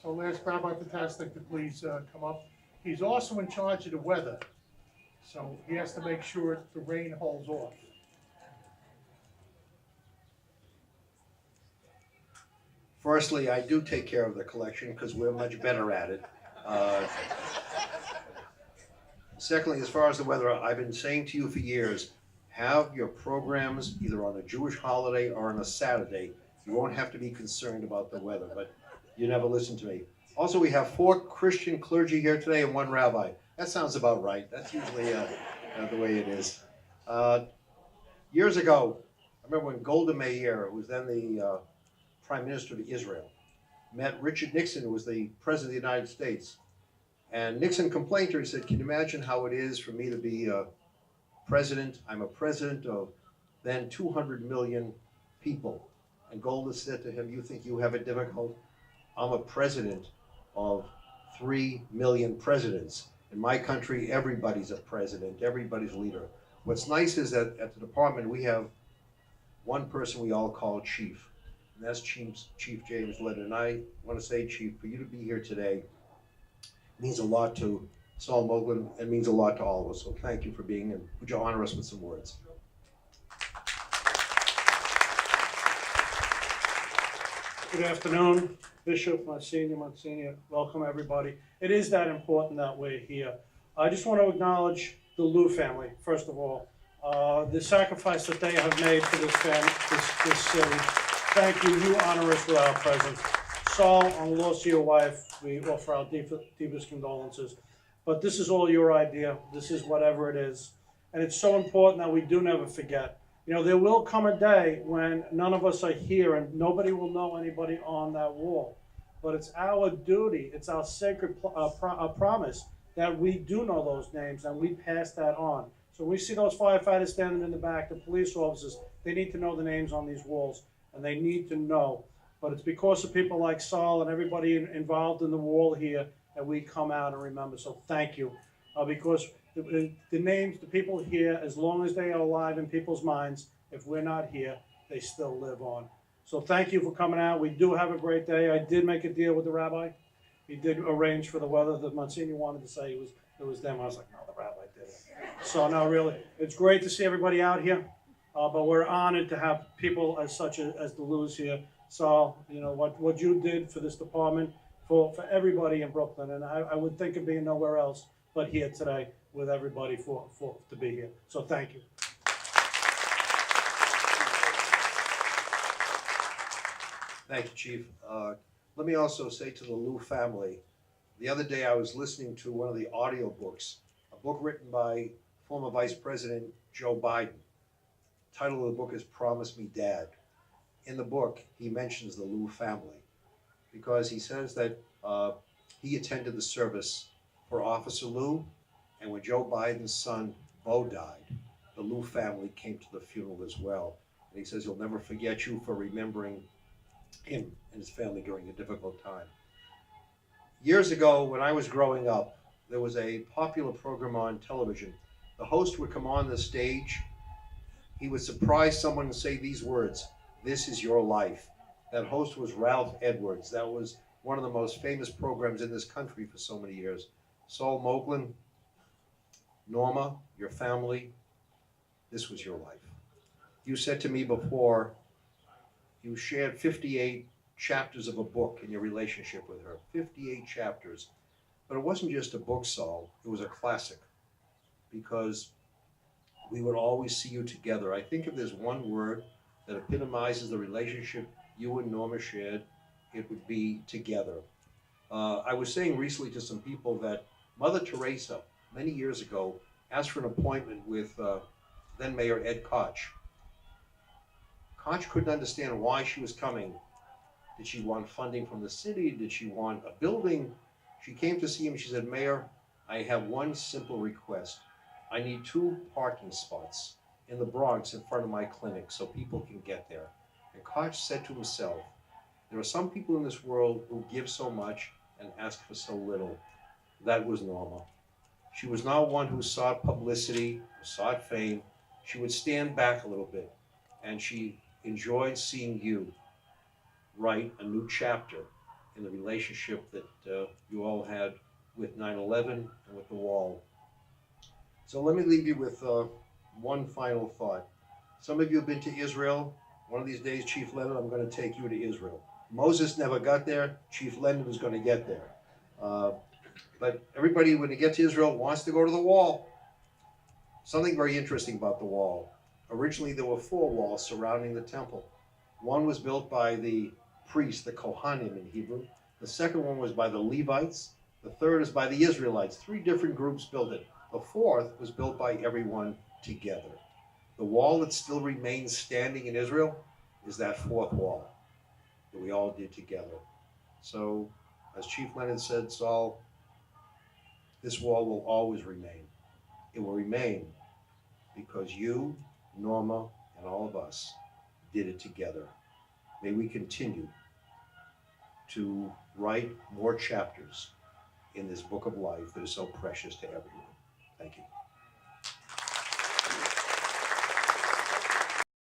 So I'll ask Rabbi Patasnik to please come up. He's also in charge of the weather, so he has to make sure the rain holds off. Firstly, I do take care of the collection because we're much better at it. Secondly, as far as the weather, I've been saying to you for years, have your programs either on a Jewish holiday or on a Saturday. You won't have to be concerned about the weather, but you never listen to me. Also, we have 4 Christian clergy here today and 1 rabbi. That sounds about right. That's usually the way it is. Years ago, I remember when Golda Meir, who was then the Prime Minister of Israel, met Richard Nixon, who was the President of the United States. And Nixon complained to her, he said, can you imagine how it is for me to be president? I'm a president of then 200 million people. And Golda said to him, you think you have it difficult? I'm a president of 3 million presidents. In my country, everybody's a president, everybody's a leader. What's nice is that at the department, we have one person we all call chief, and that's Chief James Leonard. And I want to say, Chief, for you to be here today means a lot to Saul Moglen and means a lot to all of us. So thank you for being, and would you honor us with some words? Good afternoon, Bishop, Monsignor, welcome everybody. It is that important that we're here. I just want to acknowledge the Lou family, first of all. The sacrifice that they have made for this family, this city. Thank you. You honor us with our presence. Saul, on the loss of your wife, we offer our deepest condolences. But this is all your idea. This is whatever it is. And it's so important that we do never forget. You know, there will come a day when none of us are here and nobody will know anybody on that wall. But it's our duty, it's our sacred promise that we do know those names and we pass that on. So when we see those firefighters standing in the back, the police officers, they need to know the names on these walls and they need to know. But it's because of people like Saul and everybody involved in the wall here that we come out and remember. So thank you. Because the names, the people here, as long as they are alive in people's minds, if we're not here, they still live on. So thank you for coming out. We do have a great day. I did make a deal with the rabbi. He did arrange for the weather. The Monsignor wanted to say it was them. I was like, no, the rabbi did it. So no, really, it's great to see everybody out here. But we're honored to have people as such as the Lou's here. So, you know, what you did for this department, for everybody in Brooklyn, and I would think of being nowhere else but here today with everybody to be here. So thank you. Thank you, Chief. Let me also say to the Lou family, the other day I was listening to one of the audio books, a book written by former Vice President Joe Biden. The title of the book is Promise Me Dad. In the book, he mentions the Lou family because he says that he attended the service for Officer Lou, and when Joe Biden's son, Bo, died, the Lou family came to the funeral as well. And he says he'll never forget you for remembering him and his family during a difficult time. Years ago, when I was growing up, there was a popular program on television. The host would come on the stage. He would surprise someone and say these words, "This is your life." That host was Ralph Edwards. That was one of the most famous programs in this country for so many years. Saul Moglen, Norma, your family, this was your life. You said to me before, you shared 58 chapters of a book in your relationship with her, 58 chapters. But it wasn't just a book, Saul, it was a classic, because we would always see you together. I think if there's one word that epitomizes the relationship you and Norma shared, it would be together. I was saying recently to some people that Mother Teresa, many years ago, asked for an appointment with then Mayor Ed Koch. Koch couldn't understand why she was coming. Did she want funding from the city? Did she want a building? She came to see him. She said, "Mayor, I have one simple request. I need 2 parking spots in the Bronx in front of my clinic so people can get there." And Koch said to himself, there are some people in this world who give so much and ask for so little. That was Norma. She was not one who sought publicity, or sought fame. She would stand back a little bit, and she enjoyed seeing you write a new chapter in the relationship that you all had with 9/11 and with the wall. So let me leave you with one final thought. Some of you have been to Israel. One of these days, Chief Leonard, I'm going to take you to Israel. Moses never got there. Chief Leonard was going to get there. But everybody, when they get to Israel, wants to go to the wall. Something very interesting about the wall. Originally, there were 4 walls surrounding the temple. One was built by the priests, the Kohanim in Hebrew. The second one was by the Levites. The third is by the Israelites. 3 different groups built it. The fourth was built by everyone together. The wall that still remains standing in Israel is that 4th wall that we all did together. So, as Chief Leonard said, Saul, this wall will always remain. It will remain because you, Norma, and all of us did it together. May we continue to write more chapters in this book of life that is so precious to everyone. Thank you.